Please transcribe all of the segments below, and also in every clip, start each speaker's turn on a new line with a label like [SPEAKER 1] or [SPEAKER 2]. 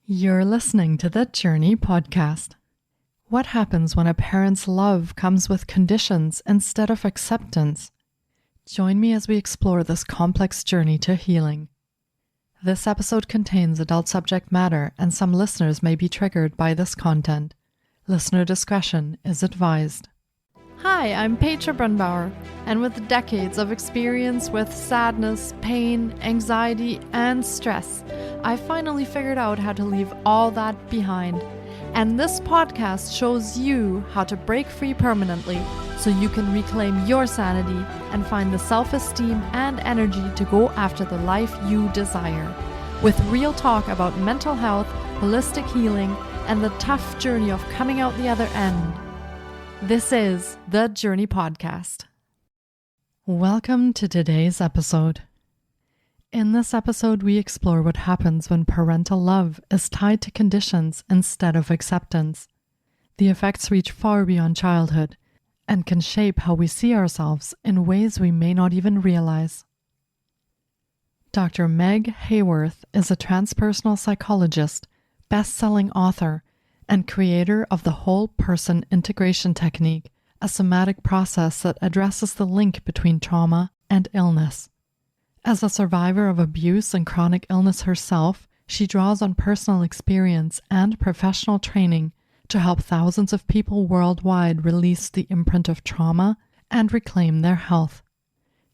[SPEAKER 1] You're listening to the Jōrni Podcast. What happens when a parent's love comes with conditions instead of acceptance? Join me as we explore this complex journey to healing. This episode contains adult subject matter, and some listeners may be triggered by this content. Listener discretion is advised. Hi, I'm Petra Brunbauer, and with decades of experience with sadness, pain, anxiety, and stress, I finally figured out how to leave all that behind. And this podcast shows you how to break free permanently so you can reclaim your sanity and find the self-esteem and energy to go after the life you desire. With real talk about mental health, holistic healing, and the tough journey of coming out the other end. This is the Jōrni Podcast. Welcome to today's episode. In this episode, we explore what happens when parental love is tied to conditions instead of acceptance. The effects reach far beyond childhood and can shape how we see ourselves in ways we may not even realize. Dr. Meg Haworth is a transpersonal psychologist, best-selling author, and creator of the whole person integration technique, a somatic process that addresses the link between trauma and illness. As a survivor of abuse and chronic illness herself, she draws on personal experience and professional training to help thousands of people worldwide release the imprint of trauma and reclaim their health.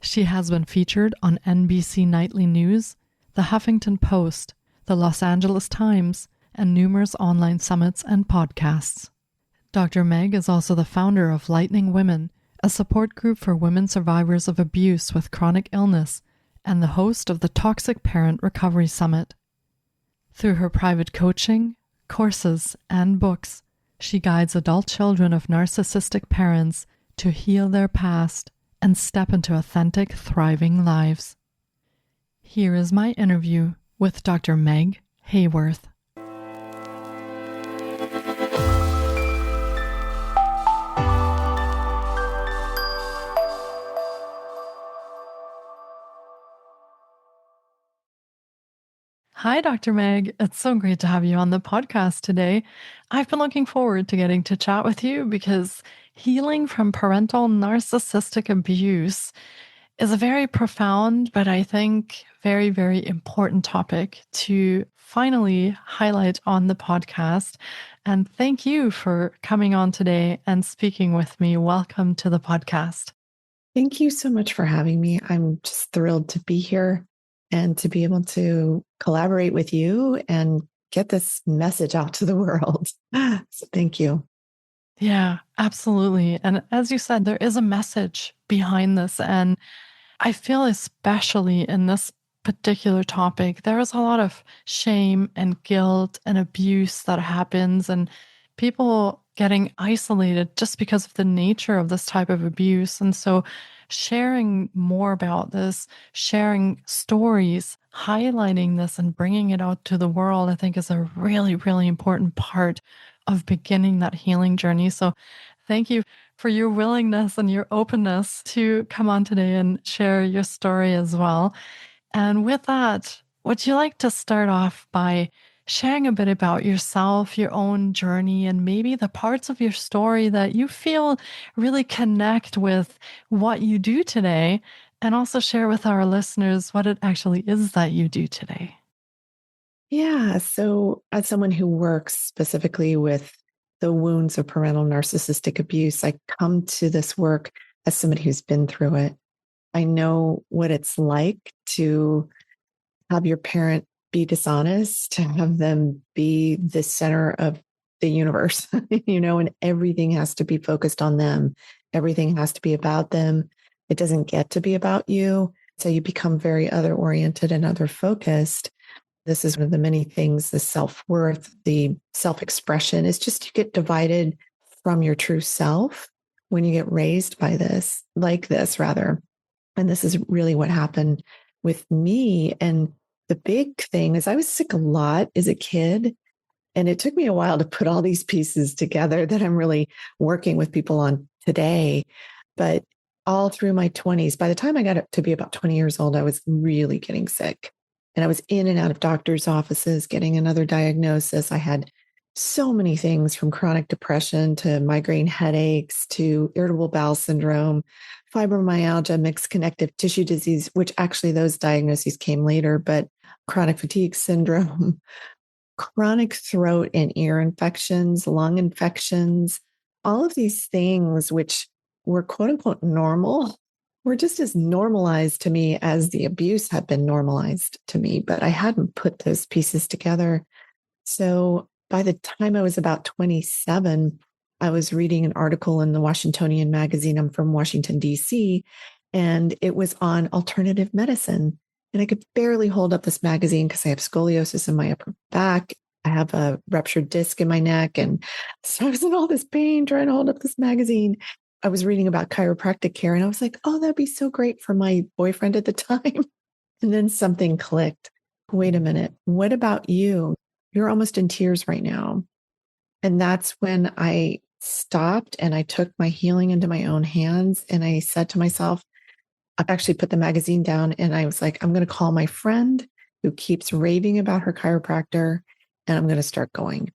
[SPEAKER 1] She has been featured on NBC Nightly News, the Huffington Post, the Los Angeles Times, and numerous online summits and podcasts. Dr. Meg is also the founder of Lightning Women, a support group for women survivors of abuse with chronic illness, and the host of the Toxic Parent Recovery Summit. Through her private coaching, courses, and books, she guides adult children of narcissistic parents to heal their past and step into authentic, thriving lives. Here is my interview with Dr. Meg Haworth. Hi, Dr. Meg. It's so great to have you on the podcast today. I've been looking forward to getting to chat with you because healing from parental narcissistic abuse is a very profound, but I think very, very important topic to finally highlight on the podcast. And thank you for coming on today and speaking with me. Welcome to the podcast.
[SPEAKER 2] Thank you so much for having me. I'm just thrilled to be here and to be able to collaborate with you and get this message out to the world. So thank you.
[SPEAKER 1] Yeah, absolutely. And as you said, there is a message behind this. And I feel especially in this particular topic, there is a lot of shame and guilt and abuse that happens, and people getting isolated just because of the nature of this type of abuse. And so sharing more about this, sharing stories, highlighting this and bringing it out to the world, I think is a really, really important part of beginning that healing journey. So thank you for your willingness and your openness to come on today and share your story as well. And with that, would you like to start off by sharing a bit about yourself, your own journey, and maybe the parts of your story that you feel really connect with what you do today, and also share with our listeners what it actually is that you do today?
[SPEAKER 2] Yeah. So as someone who works specifically with the wounds of parental narcissistic abuse, I come to this work as somebody who's been through it. I know what it's like to have your parent be dishonest, to have them be the center of the universe, and everything has to be focused on them. Everything has to be about them. It doesn't get to be about you. So you become very other oriented and other focused. This is one of the many things, the self-worth, the self-expression is just you get divided from your true self when you get raised by this, like this rather. And this is really what happened with me. And the big thing is I was sick a lot as a kid, and it took me a while to put all these pieces together that I'm really working with people on today. But all through my 20s, by the time I got up to be about 20 years old, I was really getting sick. And I was in and out of doctor's offices, getting another diagnosis. I had so many things from chronic depression to migraine headaches to irritable bowel syndrome, fibromyalgia, mixed connective tissue disease, which actually those diagnoses came later, but chronic fatigue syndrome, chronic throat and ear infections, lung infections, all of these things, which were quote unquote normal, were just as normalized to me as the abuse had been normalized to me. But I hadn't put those pieces together. So by the time I was about 27, I was reading an article in the Washingtonian magazine. I'm from Washington, D.C., and it was on alternative medicine. And I could barely hold up this magazine because I have scoliosis in my upper back. I have a ruptured disc in my neck. And so I was in all this pain trying to hold up this magazine. I was reading about chiropractic care and I was like, oh, that'd be so great for my boyfriend at the time. And then something clicked. Wait a minute. What about you? You're almost in tears right now. And that's when I stopped and I took my healing into my own hands. And I said to myself, I actually put the magazine down and I was like, I'm going to call my friend who keeps raving about her chiropractor and I'm going to start going.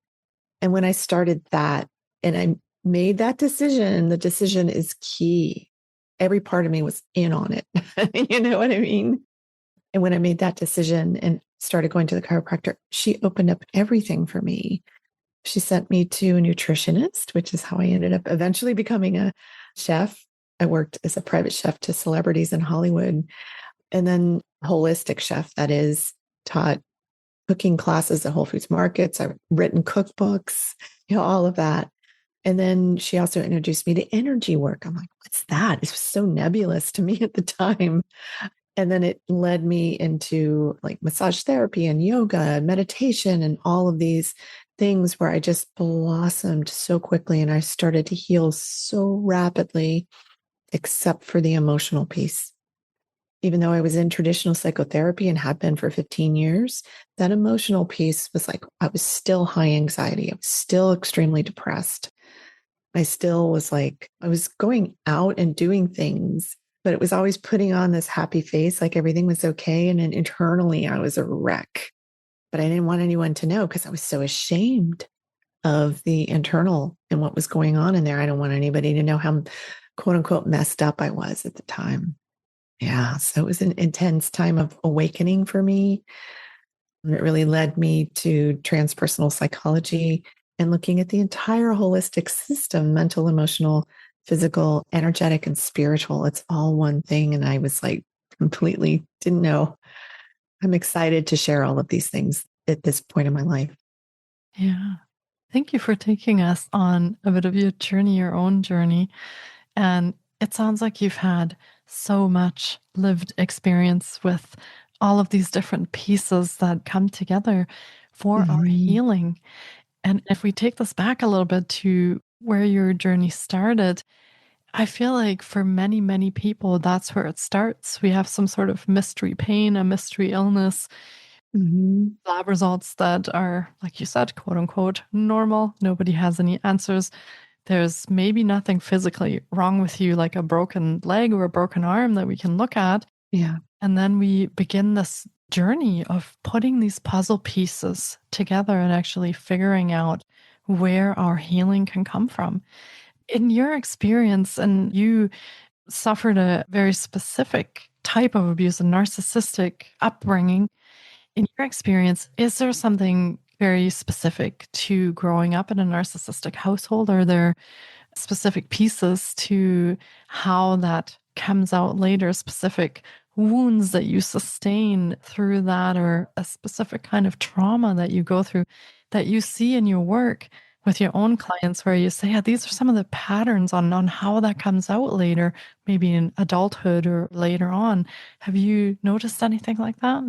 [SPEAKER 2] And when I started that and I made that decision, the decision is key. Every part of me was in on it. You know what I mean? And when I made that decision and started going to the chiropractor, she opened up everything for me. She sent me to a nutritionist, which is how I ended up eventually becoming a chef. I worked as a private chef to celebrities in Hollywood, and then holistic chef, that is, taught cooking classes at Whole Foods markets. I've written cookbooks, all of that. And then she also introduced me to energy work. I'm like, what's that? It was so nebulous to me at the time. And then it led me into like massage therapy and yoga and meditation and all of these things where I just blossomed so quickly and I started to heal so rapidly, except for the emotional piece. Even though I was in traditional psychotherapy and had been for 15 years, that emotional piece was like, I was still high anxiety. I was still extremely depressed. I still was like, I was going out and doing things, but it was always putting on this happy face, like everything was okay. And then internally, I was a wreck. But I didn't want anyone to know because I was so ashamed of the internal and what was going on in there. I don't want anybody to know how quote unquote messed up I was at the time. Yeah. So it was an intense time of awakening for me. And it really led me to transpersonal psychology and looking at the entire holistic system, mental, emotional, physical, energetic, and spiritual. It's all one thing. And I was like, completely didn't know. I'm excited to share all of these things at this point in my life.
[SPEAKER 1] Yeah. Thank you for taking us on a bit of your journey, your own journey. And it sounds like you've had so much lived experience with all of these different pieces that come together for our healing. And if we take this back a little bit to where your journey started, I feel like for many, many people, that's where it starts. We have some sort of mystery pain, a mystery illness, lab results that are, like you said, quote unquote, normal. Nobody has any answers. There's maybe nothing physically wrong with you, like a broken leg or a broken arm that we can look at.
[SPEAKER 2] Yeah.
[SPEAKER 1] And then we begin this journey of putting these puzzle pieces together and actually figuring out where our healing can come from. In your experience, and you suffered a very specific type of abuse, a narcissistic upbringing. In your experience, is there something very specific to growing up in a narcissistic household? Are there specific pieces to how that comes out later, specific wounds that you sustain through that, or a specific kind of trauma that you go through that you see in your work with your own clients where you say, yeah, these are some of the patterns on how that comes out later, maybe in adulthood or later on. Have you noticed anything like that?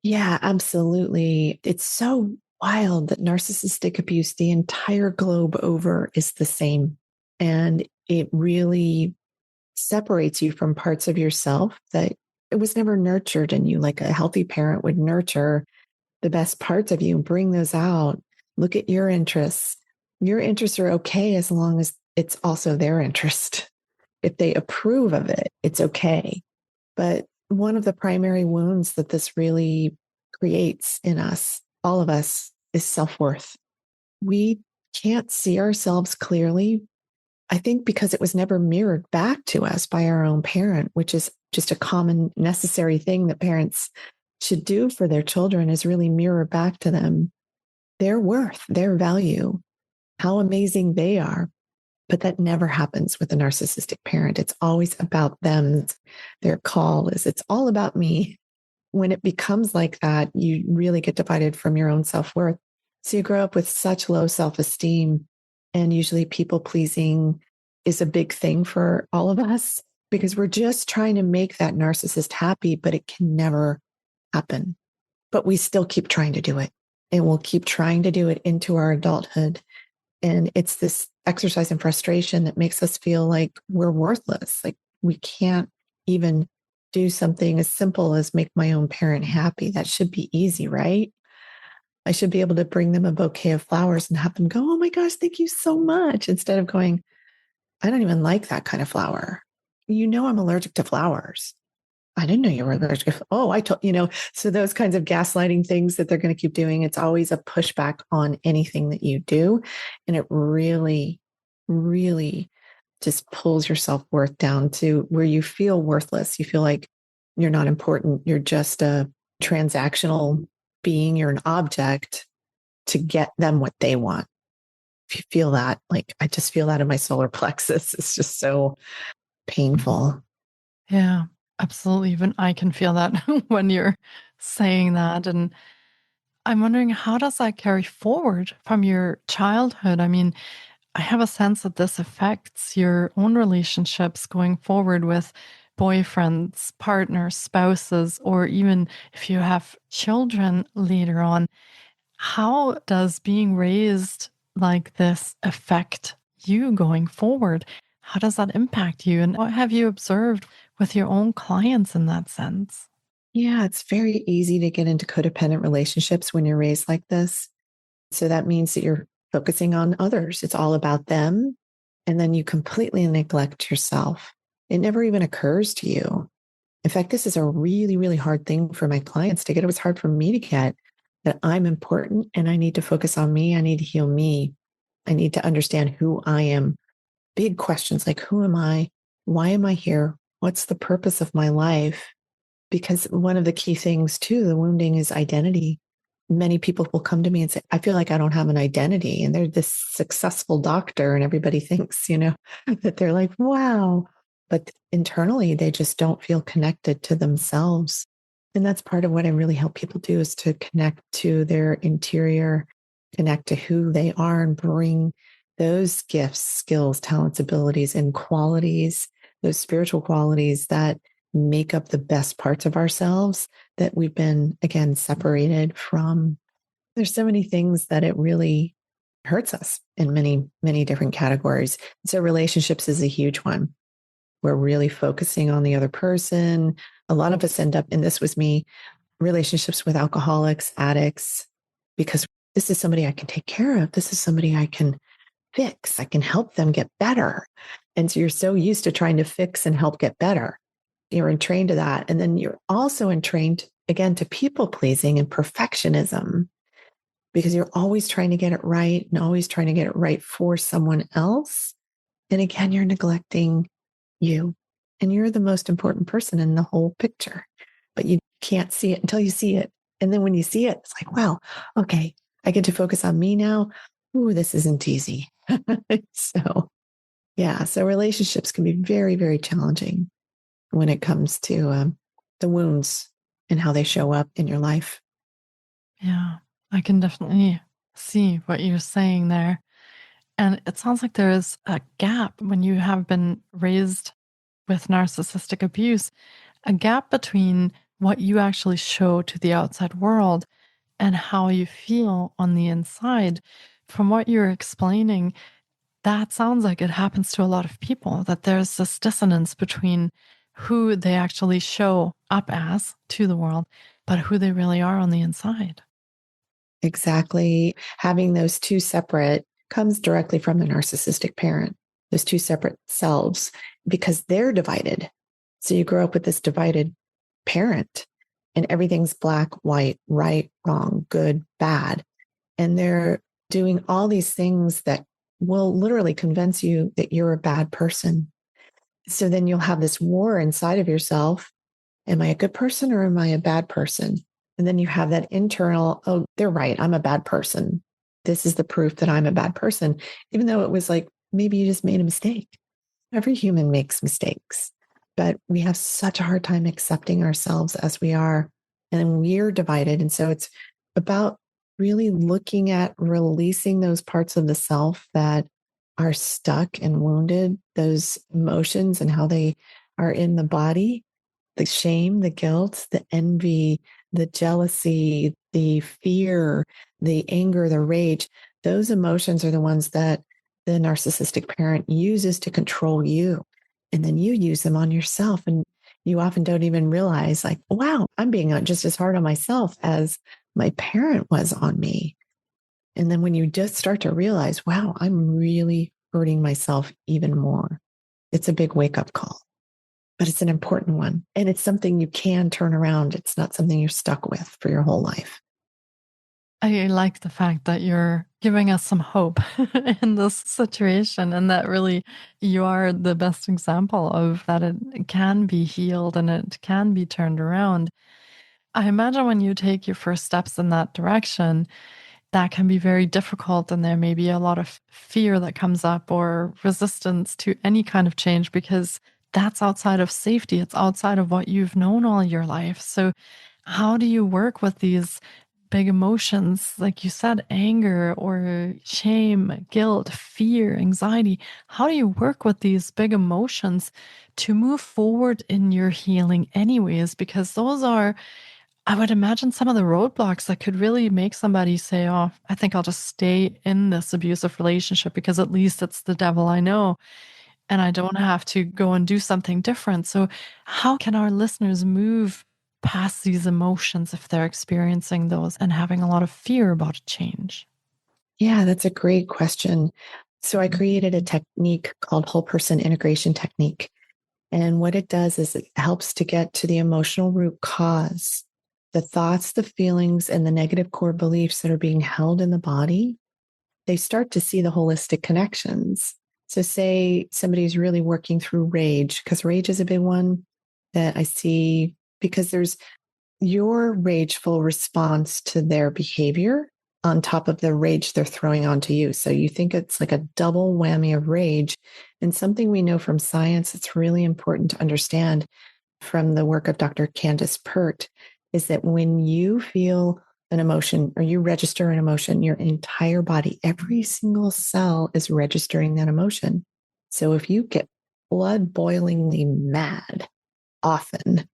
[SPEAKER 2] Yeah, absolutely. It's so wild that narcissistic abuse, the entire globe over, is the same. And it really separates you from parts of yourself that it was never nurtured in you. Like a healthy parent would nurture the best parts of you and bring those out. Look at your interests. Your interests are okay as long as it's also their interest. If they approve of it, it's okay. But one of the primary wounds that this really creates in us, all of us, is self-worth. We can't see ourselves clearly, I think because it was never mirrored back to us by our own parent, which is just a common necessary thing that parents should do for their children, is really mirror back to them their worth, their value, how amazing they are. But that never happens with a narcissistic parent. It's always about them. Their call is, it's all about me. When it becomes like that, you really get divided from your own self-worth. So you grow up with such low self-esteem, and usually people pleasing is a big thing for all of us because we're just trying to make that narcissist happy, but it can never happen. But we still keep trying to do it, and we'll keep trying to do it into our adulthood. And it's this exercise in frustration that makes us feel like we're worthless. Like we can't even do something as simple as make my own parent happy. That should be easy, right? I should be able to bring them a bouquet of flowers and have them go, oh my gosh, thank you so much. Instead of going, I don't even like that kind of flower. You know, I'm allergic to flowers. I didn't know you were allergic. Oh, I told, so those kinds of gaslighting things that they're going to keep doing, it's always a pushback on anything that you do. And it really, really just pulls your self-worth down to where you feel worthless. You feel like you're not important. You're just a transactional being. You're an object to get them what they want. If you feel that, like I just feel that in my solar plexus. It's just so painful.
[SPEAKER 1] Yeah. Absolutely. Even I can feel that when you're saying that. And I'm wondering, how does that carry forward from your childhood? I mean, I have a sense that this affects your own relationships going forward with boyfriends, partners, spouses, or even if you have children later on. How does being raised like this affect you going forward? How does that impact you? And what have you observed with your own clients in that sense?
[SPEAKER 2] Yeah, it's very easy to get into codependent relationships when you're raised like this. So that means that you're focusing on others. It's all about them. And then you completely neglect yourself. It never even occurs to you. In fact, this is a really, really hard thing for my clients to get. It was hard for me to get that I'm important and I need to focus on me. I need to heal me. I need to understand who I am. Big questions like, who am I? Why am I here? What's the purpose of my life? Because one of the key things too, the wounding is identity. Many people will come to me and say, I feel like I don't have an identity. And they're this successful doctor and everybody thinks, that they're like, wow. But internally, they just don't feel connected to themselves. And that's part of what I really help people do, is to connect to their interior, connect to who they are, and bring those gifts, skills, talents, abilities, and qualities, those spiritual qualities that make up the best parts of ourselves that we've been, again, separated from. There's so many things that it really hurts us in many, many different categories. So relationships is a huge one. We're really focusing on the other person. A lot of us end up, and this was me, relationships with alcoholics, addicts, because this is somebody I can take care of. This is somebody I can fix. I can help them get better. And so you're so used to trying to fix and help get better. You're entrained to that. And then you're also entrained, again, to people pleasing and perfectionism, because you're always trying to get it right and always trying to get it right for someone else. And again, you're neglecting you. And you're the most important person in the whole picture, but you can't see it until you see it. And then when you see it, it's like, wow, okay, I get to focus on me now. Ooh, this isn't easy. So relationships can be very, very challenging when it comes to the wounds and how they show up in your life.
[SPEAKER 1] Yeah, I can definitely see what you're saying there. And it sounds like there is a gap when you have been raised with narcissistic abuse, a gap between what you actually show to the outside world and how you feel on the inside. From what you're explaining, that sounds like it happens to a lot of people, that there's this dissonance between who they actually show up as to the world, but who they really are on the inside.
[SPEAKER 2] Exactly. Having those two separate comes directly from the narcissistic parent, those two separate selves, because they're divided. So you grow up with this divided parent, and everything's black, white, right, wrong, good, bad. And they're doing all these things that will literally convince you that you're a bad person. So then you'll have this war inside of yourself. Am I a good person or am I a bad person? And then you have that internal, oh, they're right. I'm a bad person. This is the proof that I'm a bad person, even though it was like, maybe you just made a mistake. Every human makes mistakes, but we have such a hard time accepting ourselves as we are. And we're divided. And so it's about really looking at releasing those parts of the self that are stuck and wounded, those emotions and how they are in the body, the shame, the guilt, the envy, the jealousy, the fear, the anger, the rage. Those emotions are the ones that the narcissistic parent uses to control you. And then you use them on yourself. And you often don't even realize, like, wow, I'm being just as hard on myself as my parent was on me. And then when you just start to realize, wow, I'm really hurting myself even more, it's a big wake up call. But it's an important one. And it's something you can turn around. It's not something you're stuck with for your whole life.
[SPEAKER 1] I like the fact that you're giving us some hope in this situation, and that really you are the best example of that it can be healed and it can be turned around. I imagine when you take your first steps in that direction, that can be very difficult, and there may be a lot of fear that comes up or resistance to any kind of change because that's outside of safety. It's outside of what you've known all your life. So how do you work with these big emotions, like you said, anger or shame, guilt, fear, anxiety? How do you work with these big emotions to move forward in your healing anyways? Because those are, I would imagine, some of the roadblocks that could really make somebody say, oh, I think I'll just stay in this abusive relationship because at least it's the devil I know and I don't have to go and do something different. So how can our listeners move past these emotions if they're experiencing those and having a lot of fear about change?
[SPEAKER 2] Yeah, that's a great question. So I created a technique called whole person integration technique. And what it does is it helps to get to the emotional root cause, the thoughts, the feelings, and the negative core beliefs that are being held in the body. They start to see the holistic connections. So say somebody's really working through rage, because rage is a big one that I see, because there's your rageful response to their behavior on top of the rage they're throwing onto you. So you think it's like a double whammy of rage. And something we know from science, it's really important to understand from the work of Dr. Candace Pert, is that when you feel an emotion or you register an emotion, your entire body, every single cell is registering that emotion. So if you get blood boilingly mad often,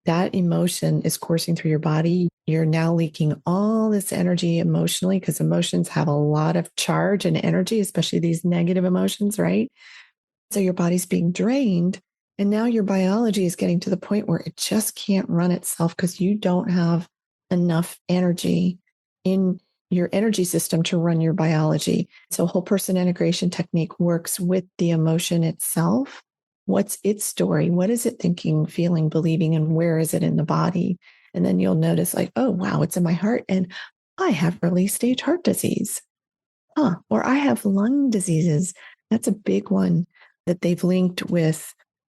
[SPEAKER 2] that emotion is coursing through your body. You're now leaking all this energy emotionally, because emotions have a lot of charge and energy, especially these negative emotions, right? So your body's being drained. And now your biology is getting to the point where it just can't run itself because you don't have enough energy in your energy system to run your biology. So whole person integration technique works with the emotion itself. What's its story? What is it thinking, feeling, believing, and where is it in the body? And then you'll notice, like, oh, wow, it's in my heart. And I have early stage heart disease. Or I have lung diseases. That's a big one that they've linked with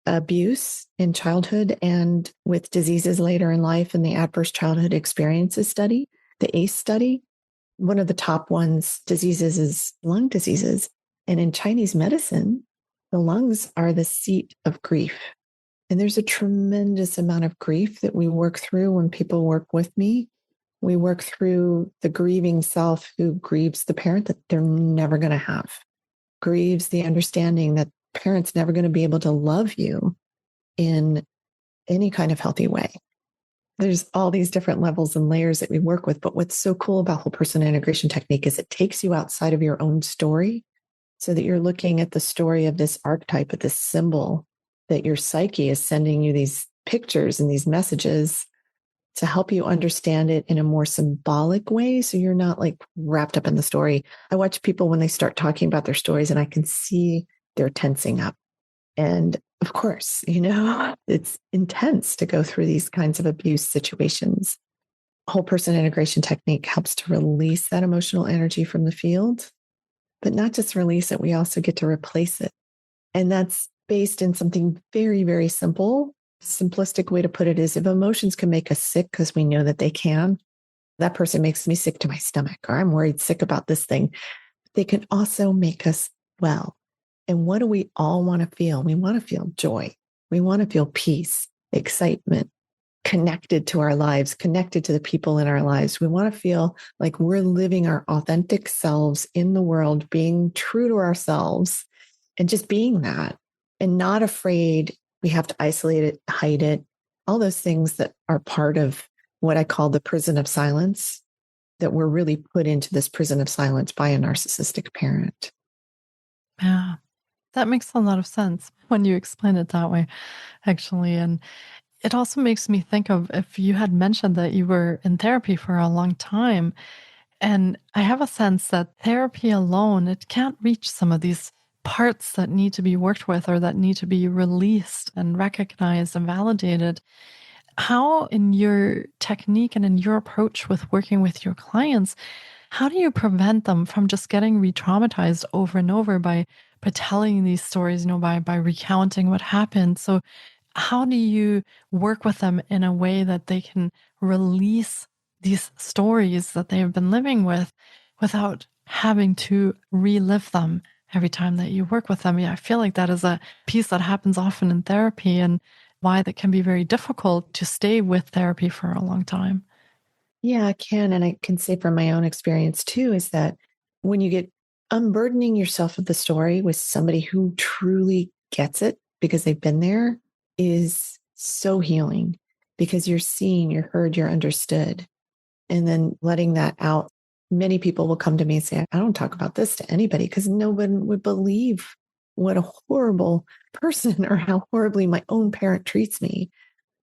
[SPEAKER 2] abuse in childhood and with diseases later in life in the Adverse Childhood Experiences study, the ACE study. One of the top ones, diseases, is lung diseases. And in Chinese medicine, the lungs are the seat of grief. And there's a tremendous amount of grief that we work through when people work with me. We work through the grieving self who grieves the parent that they're never going to have, grieves the understanding that parent's never going to be able to love you in any kind of healthy way. There's all these different levels and layers that we work with. But what's so cool about whole person integration technique is it takes you outside of your own story so that you're looking at the story of this archetype, of this symbol, that your psyche is sending you these pictures and these messages to help you understand it in a more symbolic way. So you're not like wrapped up in the story. I watch people when they start talking about their stories and I can see they're tensing up. And Of course, it's intense to go through these kinds of abuse situations. Whole person integration technique helps to release that emotional energy from the field, but not just release it, we also get to replace it. And that's based in something very, very simple. Simplistic way to put it is if emotions can make us sick because we know that they can, that person makes me sick to my stomach, or I'm worried sick about this thing. They can also make us well. And what do we all want to feel? We want to feel joy. We want to feel peace, excitement, connected to our lives, connected to the people in our lives. We want to feel like we're living our authentic selves in the world, being true to ourselves and just being that and not afraid we have to isolate it, hide it, all those things that are part of what I call the prison of silence, that we're really put into this prison of silence by a narcissistic parent.
[SPEAKER 1] Yeah, that makes a lot of sense when you explain it that way, actually. And it also makes me think of if you had mentioned that you were in therapy for a long time. And I have a sense that therapy alone, it can't reach some of these parts that need to be worked with or that need to be released and recognized and validated. How, in your technique and in your approach with working with your clients, how do you prevent them from just getting re-traumatized over and over by telling these stories, by recounting what happened? So how do you work with them in a way that they can release these stories that they have been living with without having to relive them every time that you work with them? Yeah, I feel like that is a piece that happens often in therapy and why that can be very difficult to stay with therapy for a long time.
[SPEAKER 2] Yeah, I can. And I can say from my own experience too, is that when you get unburdening yourself of the story with somebody who truly gets it because they've been there is so healing because you're seen, you're heard, you're understood. And then letting that out. Many people will come to me and say, I don't talk about this to anybody because no one would believe what a horrible person or how horribly my own parent treats me.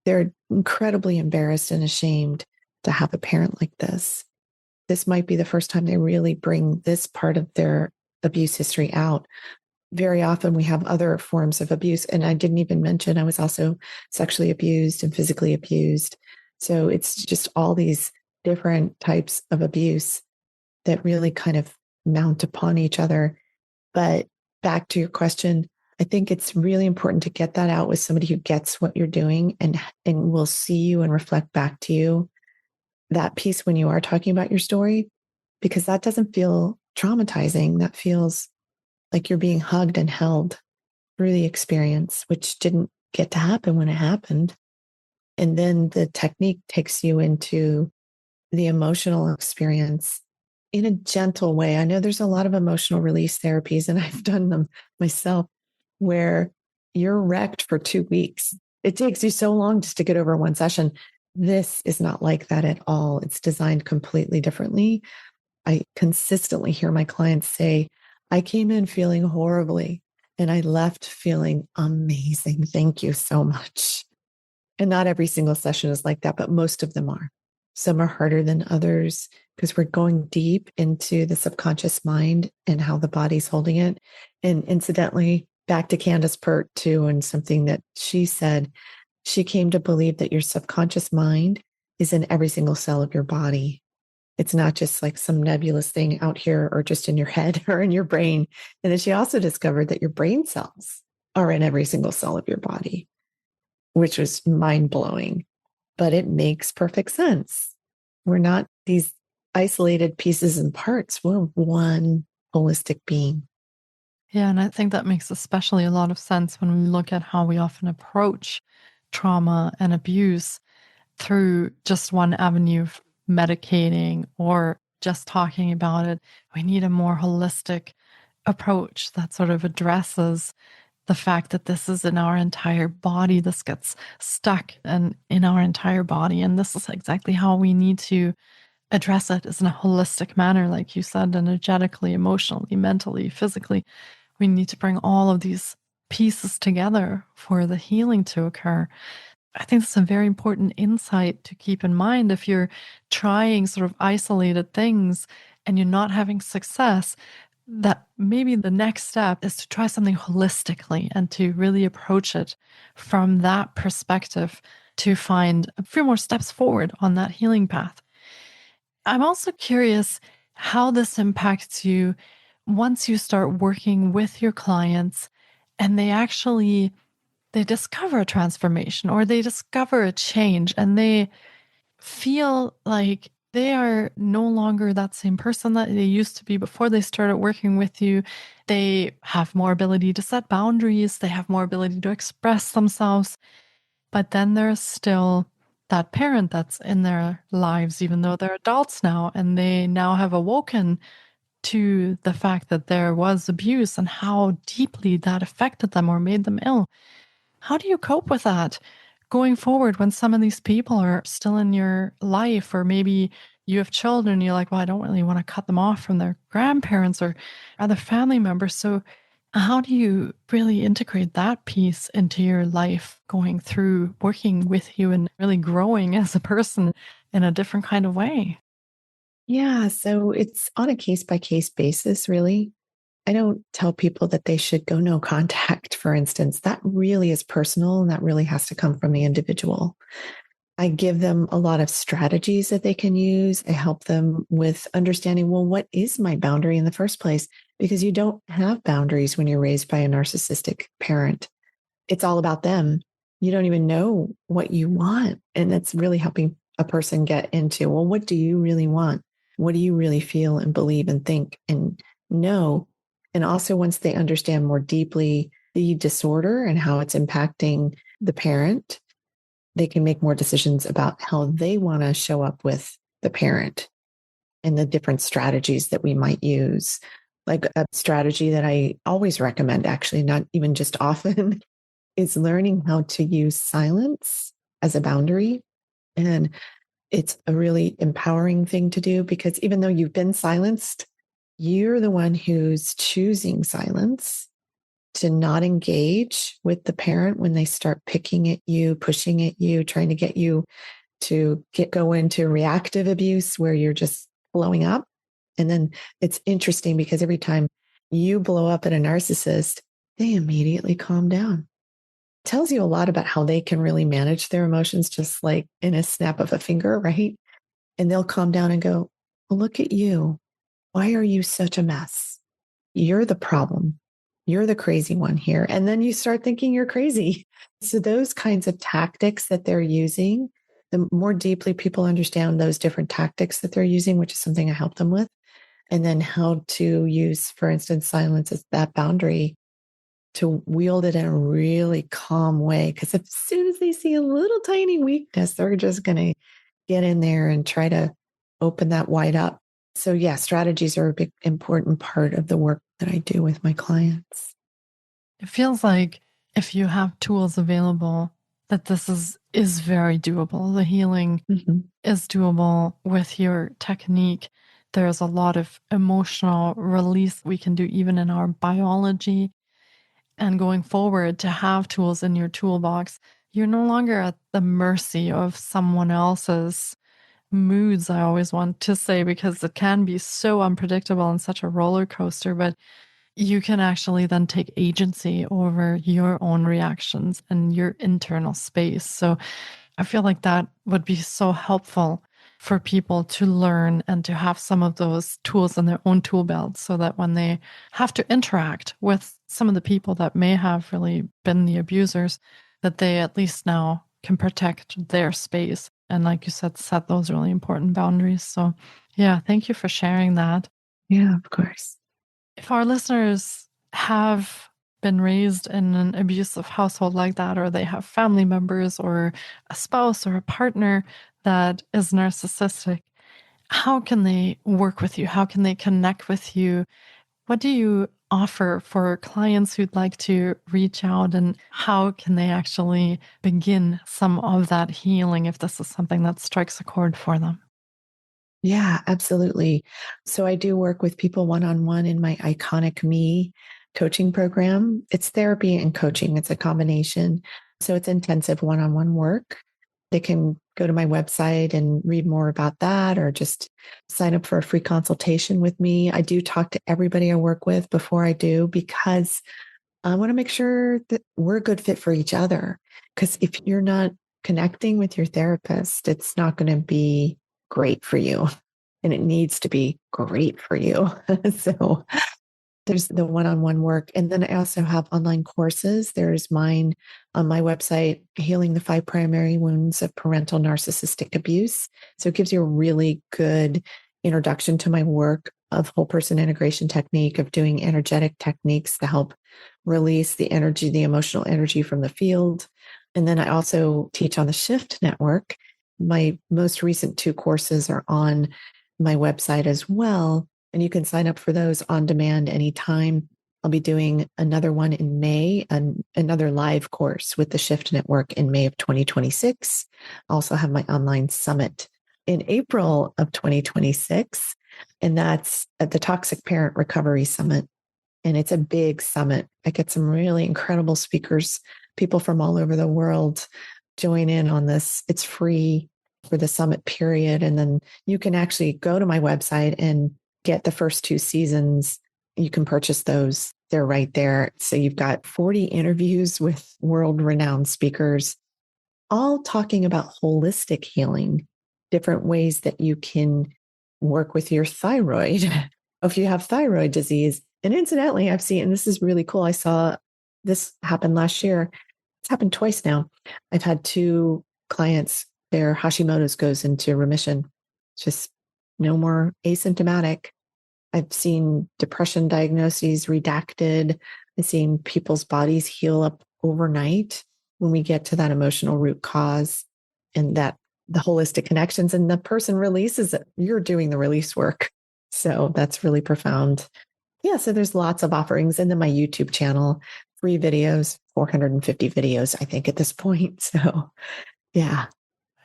[SPEAKER 2] They're incredibly embarrassed and ashamed to have a parent like this. This might be the first time they really bring this part of their abuse history out. Very often we have other forms of abuse. And I didn't even mention I was also sexually abused and physically abused. So it's just all these different types of abuse that really kind of mount upon each other. But back to your question, I think it's really important to get that out with somebody who gets what you're doing and will see you and reflect back to you that piece when you are talking about your story, because that doesn't feel traumatizing. That feels like you're being hugged and held through the experience, which didn't get to happen when it happened. And then the technique takes you into the emotional experience in a gentle way. I know there's a lot of emotional release therapies, and I've done them myself, where you're wrecked for 2 weeks. It takes you so long just to get over one session. This is not like that at all. It's designed completely differently. I consistently hear my clients say, I came in feeling horribly and I left feeling amazing. Thank you so much. And not every single session is like that, but most of them are. Some are harder than others because we're going deep into the subconscious mind and how the body's holding it. And incidentally, back to Candace Pert too, and something that she said, she came to believe that your subconscious mind is in every single cell of your body. It's not just like some nebulous thing out here or just in your head or in your brain. And then she also discovered that your brain cells are in every single cell of your body, which was mind blowing, but it makes perfect sense. We're not these isolated pieces and parts. We're one holistic being.
[SPEAKER 1] Yeah, and I think that makes especially a lot of sense when we look at how we often approach trauma and abuse through just one avenue of medicating or just talking about it. We need a more holistic approach that sort of addresses the fact that this is in our entire body. This gets stuck and in our entire body. And this is exactly how we need to address it, is in a holistic manner, like you said, energetically, emotionally, mentally, physically. We need to bring all of these pieces together for the healing to occur. I think that's a very important insight to keep in mind if you're trying sort of isolated things and you're not having success. that maybe the next step is to try something holistically and to really approach it from that perspective to find a few more steps forward on that healing path. I'm also curious how this impacts you once you start working with your clients and they discover a transformation or they discover a change and they feel like they are no longer that same person that they used to be before they started working with you. They have more ability to set boundaries. They have more ability to express themselves. But then there's still that parent that's in their lives, even though they're adults now, and they now have awoken to the fact that there was abuse and how deeply that affected them or made them ill. How do you cope with that going forward when some of these people are still in your life, or maybe you have children, you're like, well, I don't really want to cut them off from their grandparents or other family members. So how do you really integrate that piece into your life going through working with you and really growing as a person in a different kind of way?
[SPEAKER 2] Yeah. So it's on a case by case basis, really. I don't tell people that they should go no contact, for instance. That really is personal and that really has to come from the individual. I give them a lot of strategies that they can use. I help them with understanding, well, what is my boundary in the first place? Because you don't have boundaries when you're raised by a narcissistic parent. It's all about them. You don't even know what you want. And that's really helping a person get into, well, what do you really want? What do you really feel and believe and think and know? And also, once they understand more deeply the disorder and how it's impacting the parent, they can make more decisions about how they want to show up with the parent and the different strategies that we might use. Like a strategy that I always recommend, actually, not even just often, is learning how to use silence as a boundary. And it's a really empowering thing to do because even though you've been silenced, you're the one who's choosing silence, to not engage with the parent when they start picking at you, pushing at you, trying to get you to go into reactive abuse where you're just blowing up. And then it's interesting because every time you blow up at a narcissist, they immediately calm down. It tells you a lot about how they can really manage their emotions, just like in a snap of a finger, right? And they'll calm down and go, well, look at you. Why are you such a mess? You're the problem. You're the crazy one here. And then you start thinking you're crazy. So those kinds of tactics that they're using, the more deeply people understand those different tactics that they're using, which is something I help them with, and then how to use, for instance, silence as that boundary to wield it in a really calm way. Because as soon as they see a little tiny weakness, they're just going to get in there and try to open that wide up. So yeah, strategies are a big important part of the work that I do with my clients.
[SPEAKER 1] It feels like if you have tools available, that this is very doable. The healing is doable with your technique. There's a lot of emotional release we can do even in our biology. And going forward, to have tools in your toolbox, you're no longer at the mercy of someone else's moods, I always want to say, because it can be so unpredictable and such a roller coaster, but you can actually then take agency over your own reactions and your internal space. So I feel like that would be so helpful for people to learn and to have some of those tools in their own tool belt so that when they have to interact with some of the people that may have really been the abusers, that they at least now can protect their space. And like you said, set those really important boundaries. So yeah, thank you for sharing that.
[SPEAKER 2] Yeah, of course.
[SPEAKER 1] If our listeners have been raised in an abusive household like that, or they have family members or a spouse or a partner that is narcissistic, how can they work with you? How can they connect with you? What do you offer for clients who'd like to reach out, and how can they actually begin some of that healing if this is something that strikes a chord for them?
[SPEAKER 2] Yeah, absolutely. So I do work with people one-on-one in my Iconic Me coaching program. It's therapy and coaching. It's a combination. So it's intensive one-on-one work. They can go to my website and read more about that, or just sign up for a free consultation with me. I do talk to everybody I work with before I do, because I want to make sure that we're a good fit for each other. Because if you're not connecting with your therapist, it's not going to be great for you. And it needs to be great for you. So there's the one-on-one work. And then I also have online courses. There's mine on my website, Healing the 5 Primary Wounds of Parental Narcissistic Abuse. So it gives you a really good introduction to my work of whole person integration technique, of doing energetic techniques to help release the energy, the emotional energy from the field. And then I also teach on the Shift Network. My most recent 2 courses are on my website as well. And you can sign up for those on demand anytime. I'll be doing another one in May, another live course with the Shift Network in May of 2026. I also have my online summit in April of 2026. And that's at the Toxic Parent Recovery Summit. And it's a big summit. I get some really incredible speakers, people from all over the world join in on this. It's free for the summit period. And then you can actually go to my website and get the first 2 seasons. You can purchase those. They're right there. So you've got 40 interviews with world-renowned speakers, all talking about holistic healing, different ways that you can work with your thyroid if you have thyroid disease. And incidentally, I've seen, and this is really cool, I saw this happen last year. It's happened twice now. I've had 2 clients, their Hashimoto's goes into remission, just no more asymptomatic. I've seen depression diagnoses redacted. I've seen people's bodies heal up overnight when we get to that emotional root cause, and that the holistic connections, and the person releases it. You're doing the release work. So that's really profound. Yeah. So there's lots of offerings. And then my YouTube channel, free videos, 450 videos, I think at this point. So yeah.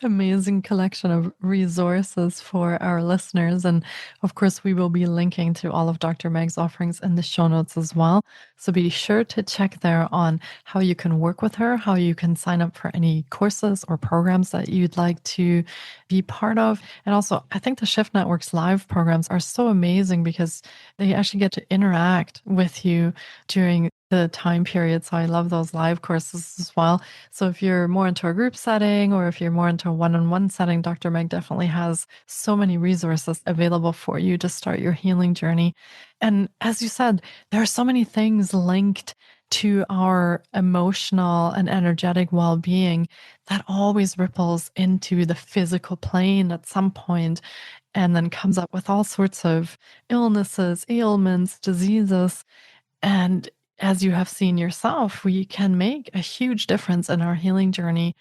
[SPEAKER 1] Amazing collection of resources for our listeners. And of course, we will be linking to all of Dr. Meg's offerings in the show notes as well. So be sure to check there on how you can work with her, how you can sign up for any courses or programs that you'd like to be part of. And also, I think the Shift Network's live programs are so amazing because they actually get to interact with you during the time period. So I love those live courses as well. So if you're more into a group setting, or if you're more into a one-on-one setting, Dr. Meg definitely has so many resources available for you to start your healing journey. And as you said, there are so many things linked to our emotional and energetic well-being that always ripples into the physical plane at some point, and then comes up with all sorts of illnesses, ailments, diseases. And as you have seen yourself, we can make a huge difference in our healing journey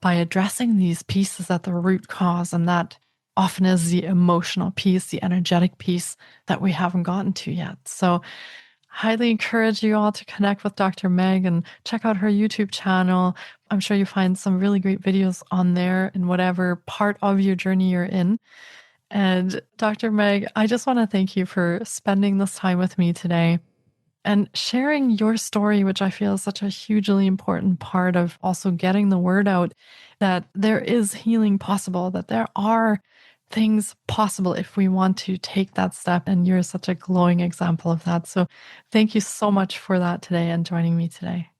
[SPEAKER 1] by addressing these pieces at the root cause. And that often is the emotional piece, the energetic piece that we haven't gotten to yet. So highly encourage you all to connect with Dr. Meg and check out her YouTube channel. I'm sure you find some really great videos on there in whatever part of your journey you're in. And Dr. Meg, I just want to thank you for spending this time with me today and sharing your story, which I feel is such a hugely important part of also getting the word out that there is healing possible, that there are things possible if we want to take that step. And you're such a glowing example of that. So thank you so much for that today and joining me today.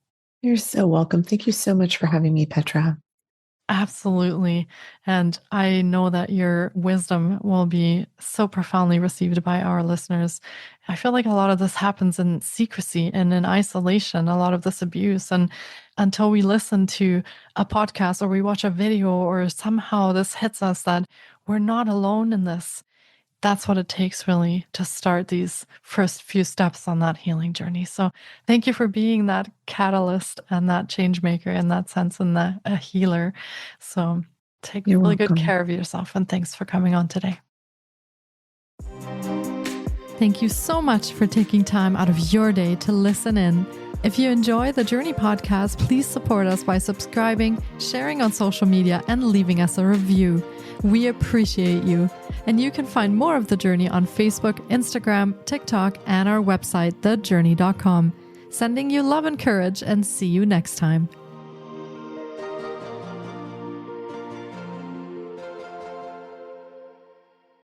[SPEAKER 2] You're so welcome. Thank you so much for having me, Petra.
[SPEAKER 1] Absolutely. And I know that your wisdom will be so profoundly received by our listeners. I feel like a lot of this happens in secrecy and in isolation, a lot of this abuse. And until we listen to a podcast or we watch a video or somehow this hits us that we're not alone in this, that's what it takes really to start these first few steps on that healing journey. So thank you for being that catalyst and that change maker in that sense, and a healer. So take
[SPEAKER 2] You're
[SPEAKER 1] really
[SPEAKER 2] welcome.
[SPEAKER 1] good care of yourself. And thanks for coming on today. Thank you so much for taking time out of your day to listen in. If you enjoy the Jōrni Podcast, please support us by subscribing, sharing on social media, and leaving us a review. We appreciate you. And you can find more of The Jōrni on Facebook, Instagram, TikTok, and our website, thejōrni.com. Sending you love and courage, and see you next time.